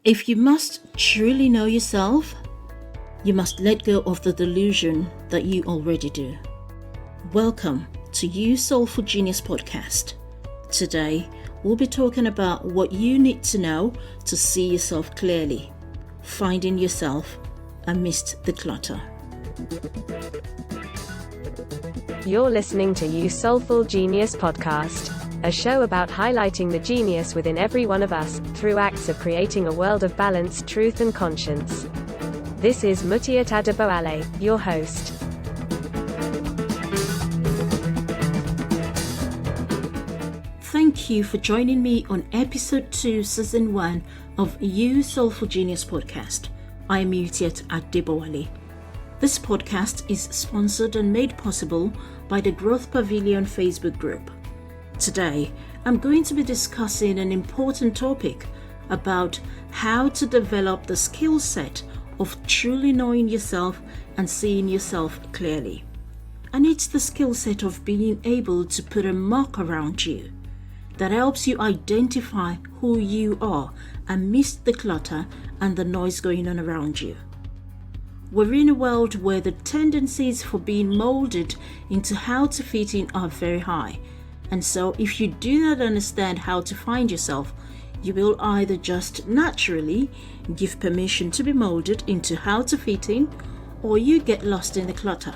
If you must truly know yourself, you must let go of the delusion that you already do. Welcome to You Soulful Genius Podcast. Today, we'll be talking about what you need to know to see yourself clearly, finding yourself amidst the clutter. You're listening to You Soulful Genius Podcast, a show about highlighting the genius within every one of us through acts of creating a world of balance, truth and conscience. This is Mutiat Adeboale, your host. Thank you for joining me on episode 2, season 1 of You Soulful Genius Podcast. I am Mutiat Adeboale. This podcast is sponsored and made possible by the Growth Pavilion Facebook group. Today, I'm going to be discussing an important topic about how to develop the skill set of truly knowing yourself and seeing yourself clearly. And it's the skill set of being able to put a mark around you that helps you identify who you are amidst the clutter and the noise going on around you. We're in a world where the tendencies for being molded into how to fit in are very high. And so if you do not understand how to find yourself, you will either just naturally give permission to be molded into how to fit in, or you get lost in the clutter,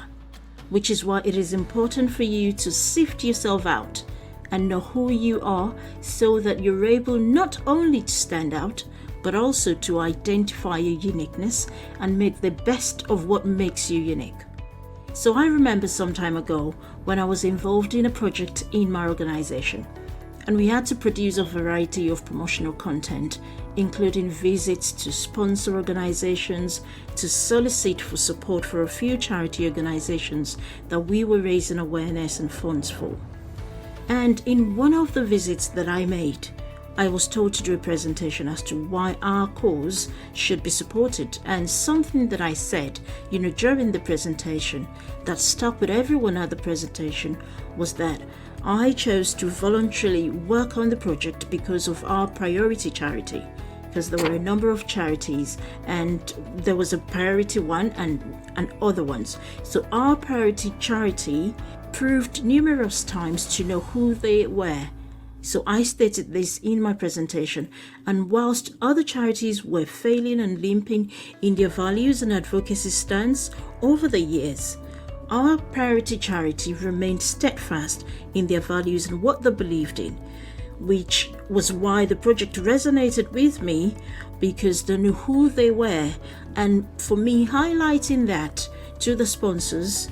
which is why it is important for you to sift yourself out and know who you are so that you're able not only to stand out, but also to identify your uniqueness and make the best of what makes you unique. So I remember some time ago when I was involved in a project in my organization, and we had to produce a variety of promotional content, including visits to sponsor organizations, to solicit for support for a few charity organizations that we were raising awareness and funds for. And in one of the visits that I made, I was told to do a presentation as to why our cause should be supported, and something that I said, during the presentation that stuck with everyone at the presentation was that I chose to voluntarily work on the project because of our priority charity, because there were a number of charities and there was a priority one and other ones. So our priority charity proved numerous times to know who they were. So I stated this in my presentation, and whilst other charities were failing and limping in their values and advocacy stance over the years, our priority charity remained steadfast in their values and what they believed in, which was why the project resonated with me, because they knew who they were. And for me, highlighting that to the sponsors,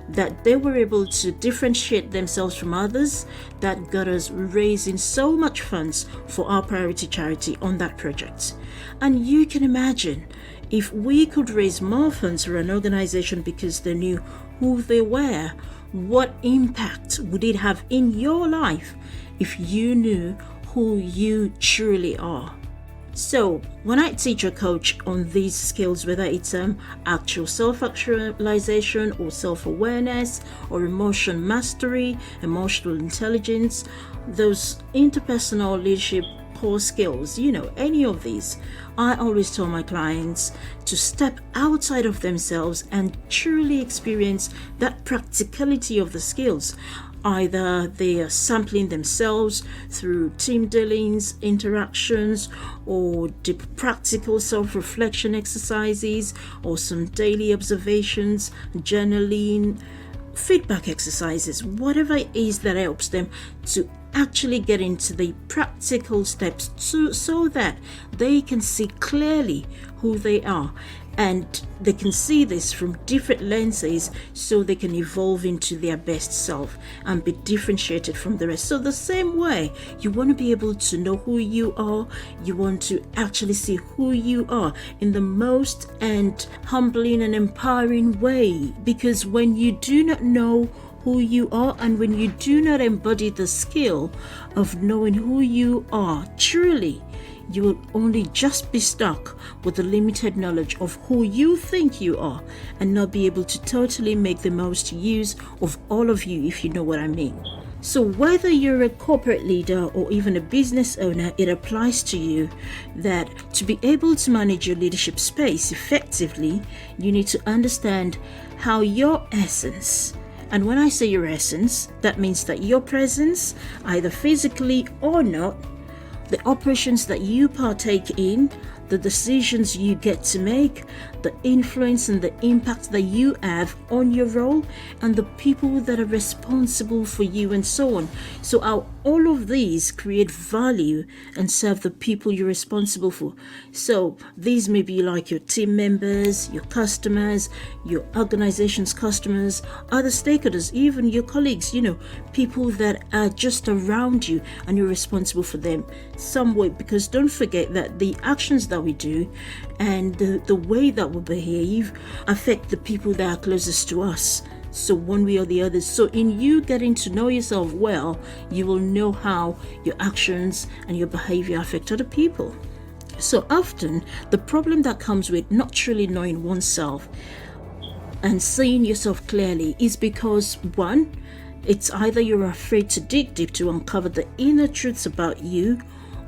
that they were able to differentiate themselves from others, that got us raising so much funds for our priority charity on that project. And you can imagine, if we could raise more funds for an organization because they knew who they were, what impact would it have in your life if you knew who you truly are? So when I teach or coach on these skills, whether it's actual self-actualization or self-awareness or emotion mastery, emotional intelligence, those interpersonal leadership core skills, any of these, I always tell my clients to step outside of themselves and truly experience that practicality of the skills. Either they are sampling themselves through team dealings, interactions, or the practical self-reflection exercises, or some daily observations, journaling, feedback exercises, whatever it is that helps them to actually get into the practical steps so that they can see clearly who they are. And they can see this from different lenses so they can evolve into their best self and be differentiated from the rest. So the same way, you want to be able to know who you are, you want to actually see who you are in the most and humbling and empowering way. Because when you do not know who you are, and when you do not embody the skill of knowing who you are truly, you will only just be stuck with the limited knowledge of who you think you are and not be able to totally make the most use of all of you, if you know what I mean. So whether you're a corporate leader or even a business owner, it applies to you that to be able to manage your leadership space effectively, you need to understand how your essence, and when I say your essence, that means that your presence, either physically or not, the operations that you partake in, the decisions you get to make, the influence and the impact that you have on your role, and the people that are responsible for you, and so on. So all of these create value and serve the people you're responsible for. So these may be like your team members, your customers, your organization's customers, other stakeholders, even your colleagues, people that are just around you and you're responsible for them some way. Because don't forget that the actions that we do and the way that we behave affect the people that are closest to us. So one way or the other. So in you getting to know yourself well, you will know how your actions and your behavior affect other people. So often the problem that comes with not truly knowing oneself and seeing yourself clearly is because, one, it's either you're afraid to dig deep to uncover the inner truths about you,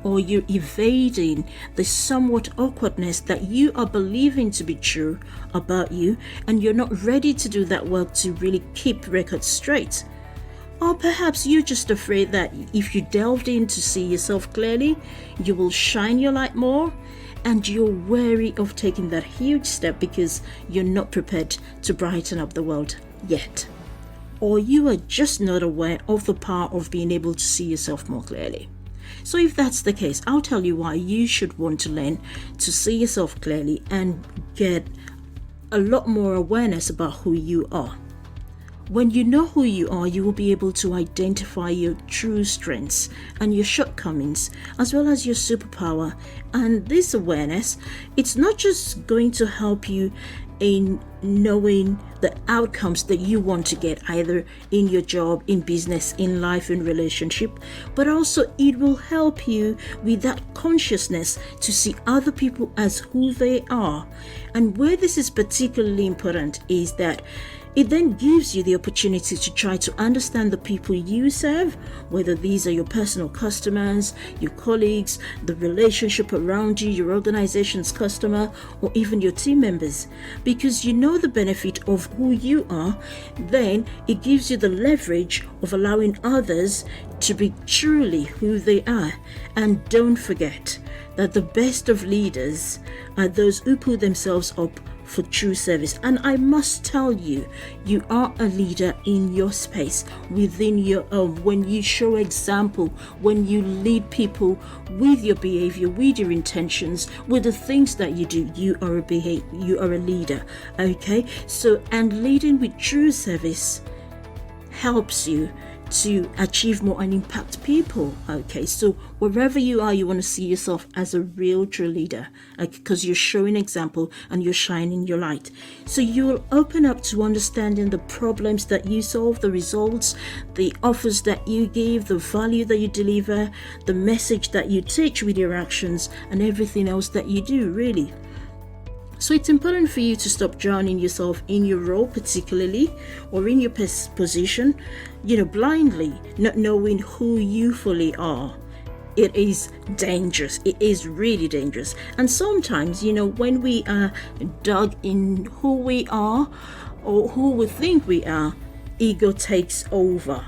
or you're evading the somewhat awkwardness that you are believing to be true about you, and you're not ready to do that work to really keep records straight. Or perhaps you're just afraid that if you delved in to see yourself clearly, you will shine your light more, and you're wary of taking that huge step because you're not prepared to brighten up the world yet. Or you are just not aware of the power of being able to see yourself more clearly. So if that's the case, I'll tell you why you should want to learn to see yourself clearly and get a lot more awareness about who you are. When you know who you are, you will be able to identify your true strengths and your shortcomings, as well as your superpower. And this awareness, it's not just going to help you in knowing the outcomes that you want to get, either in your job, in business, in life, in relationship, but also it will help you with that consciousness to see other people as who they are. And where this is particularly important is that it then gives you the opportunity to try to understand the people you serve, whether these are your personal customers, your colleagues, the relationship around you, your organization's customer, or even your team members. Because you know the benefit of who you are, then it gives you the leverage of allowing others to be truly who they are. And don't forget that the best of leaders are those who put themselves up for true service. And I must tell you, you are a leader in your space, within your own. When you show example, when you lead people with your behavior, with your intentions, with the things that you do, you are a leader. Okay, so and leading with true service helps you to achieve more and impact people. Okay, so wherever you are, you want to see yourself as a real true leader, because you're showing example and you're shining your light. So you will open up to understanding the problems that you solve, the results, the offers that you give, the value that you deliver, the message that you teach with your actions, and everything else that you do, really. So it's important for you to stop drowning yourself in your role, particularly, or in your position, blindly, not knowing who you fully are. It is dangerous. It is really dangerous. And sometimes, when we are dug in who we are or who we think we are, ego takes over.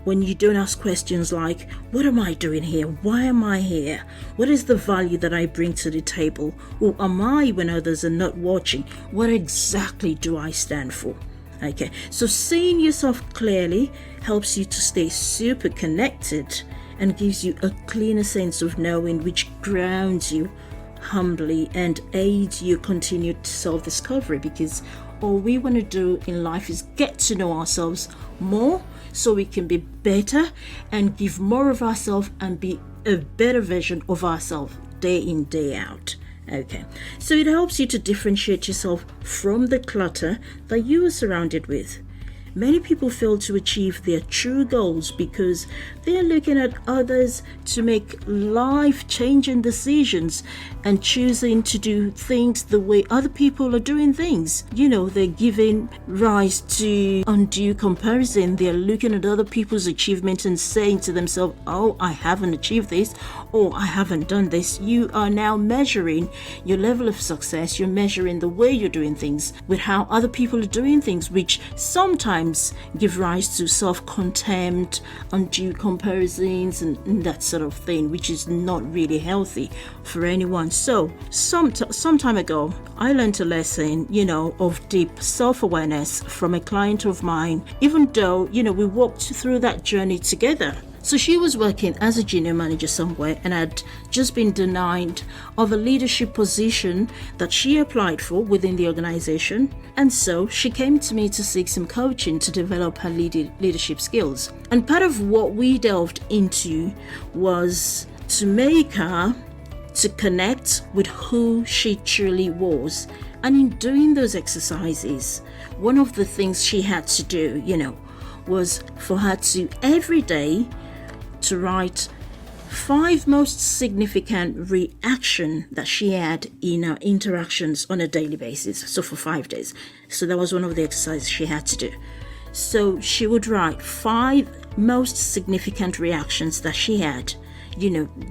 When you don't ask questions like, what am I doing here? Why am I here? What is the value that I bring to the table? Who am I when others are not watching? What exactly do I stand for? Okay, so seeing yourself clearly helps you to stay super connected and gives you a cleaner sense of knowing, which grounds you humbly and aids your continued self-discovery, because all we want to do in life is get to know ourselves more so we can be better and give more of ourselves and be a better version of ourselves day in, day out. Okay, so it helps you to differentiate yourself from the clutter that you are surrounded with. Many people fail to achieve their true goals because they're looking at others to make life-changing decisions and choosing to do things the way other people are doing things. They're giving rise to undue comparison. They're looking at other people's achievements and saying to themselves, oh, I haven't achieved this, or I haven't done this. You are now measuring your level of success. You're measuring the way you're doing things with how other people are doing things, which sometimes give rise to self-contempt, undue comparisons, and that sort of thing, which is not really healthy for anyone. So some time ago, I learned a lesson, of deep self-awareness from a client of mine, even though, we walked through that journey together. So she was working as a junior manager somewhere and had just been denied of a leadership position that she applied for within the organization. And so she came to me to seek some coaching to develop her leadership skills. And part of what we delved into was to make her to connect with who she truly was. And in doing those exercises, one of the things she had to do, was for her to every day to write 5 most significant reaction that she had in her interactions on a daily basis. So for 5 days. So that was one of the exercises she had to do. So she would write 5 most significant reactions that she had,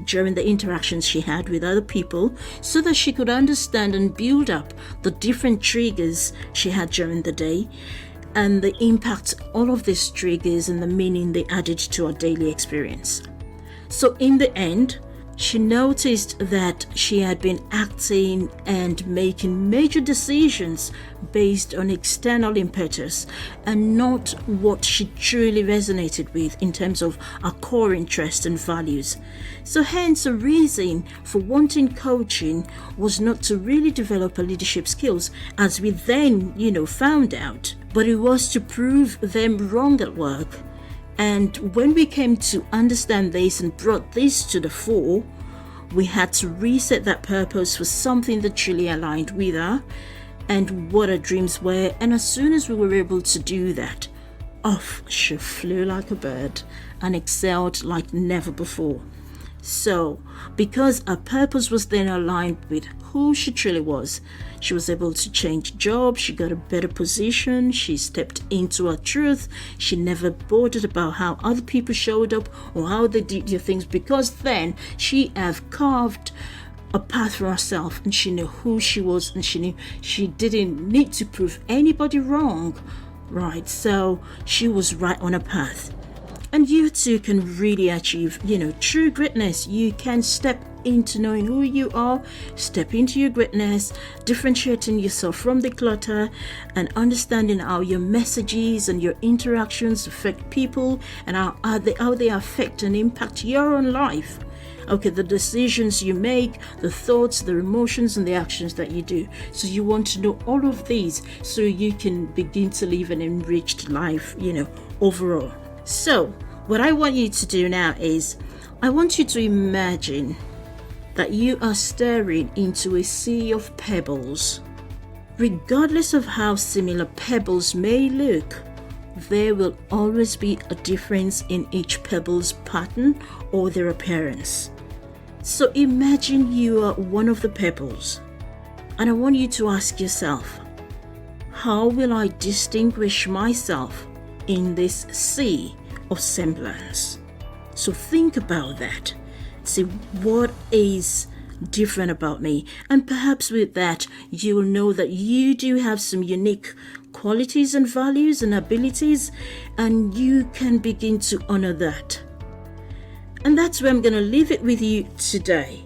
during the interactions she had with other people, so that she could understand and build up the different triggers she had during the day and the impact all of these triggers and the meaning they added to her daily experience. So in the end, she noticed that she had been acting and making major decisions based on external impetus and not what she truly resonated with in terms of her core interests and values. So hence a reason for wanting coaching was not to really develop her leadership skills, as we then, found out, but it was to prove them wrong at work. And when we came to understand this and brought this to the fore, we had to reset that purpose for something that truly aligned with her and what her dreams were. And as soon as we were able to do that, off she flew like a bird and excelled like never before. So, because her purpose was then aligned with who she truly was, she was able to change jobs, she got a better position, she stepped into her truth, she never bothered about how other people showed up or how they did their things, because then she have carved a path for herself and she knew who she was and she knew she didn't need to prove anybody wrong, right? So she was right on a path. And you too can really achieve, true greatness. You can step into knowing who you are, step into your greatness, differentiating yourself from the clutter, and understanding how your messages and your interactions affect people and how they affect and impact your own life. Okay, the decisions you make, the thoughts, the emotions, and the actions that you do. So you want to know all of these so you can begin to live an enriched life, overall. So, what I want you to do now is, I want you to imagine that you are staring into a sea of pebbles. Regardless of how similar pebbles may look, there will always be a difference in each pebble's pattern or their appearance. So imagine you are one of the pebbles, and I want you to ask yourself, how will I distinguish myself in this sea of semblance? So think about that. See what is different about me, and perhaps with that you will know that you do have some unique qualities and values and abilities, and you can begin to honor that. And that's where I'm going to leave it with you today.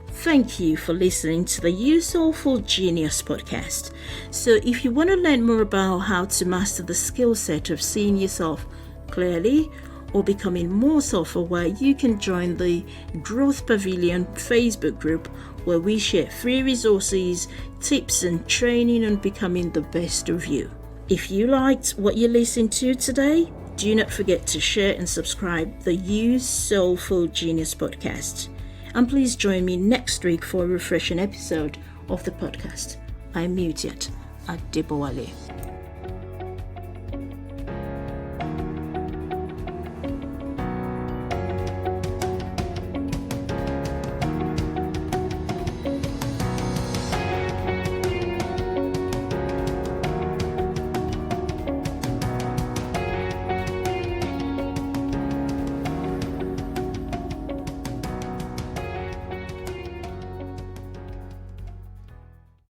Thank you for listening to the You Soulful Genius Podcast. So if you want to learn more about how to master the skill set of seeing yourself clearly or becoming more self-aware, you can join the Growth Pavilion Facebook group, where we share free resources, tips and training on becoming the best of you. If you liked what you listened to today, do not forget to share and subscribe the You Soulful Genius Podcast. And please join me next week for a refreshing episode of the podcast. I'm Mutiat Adebowale.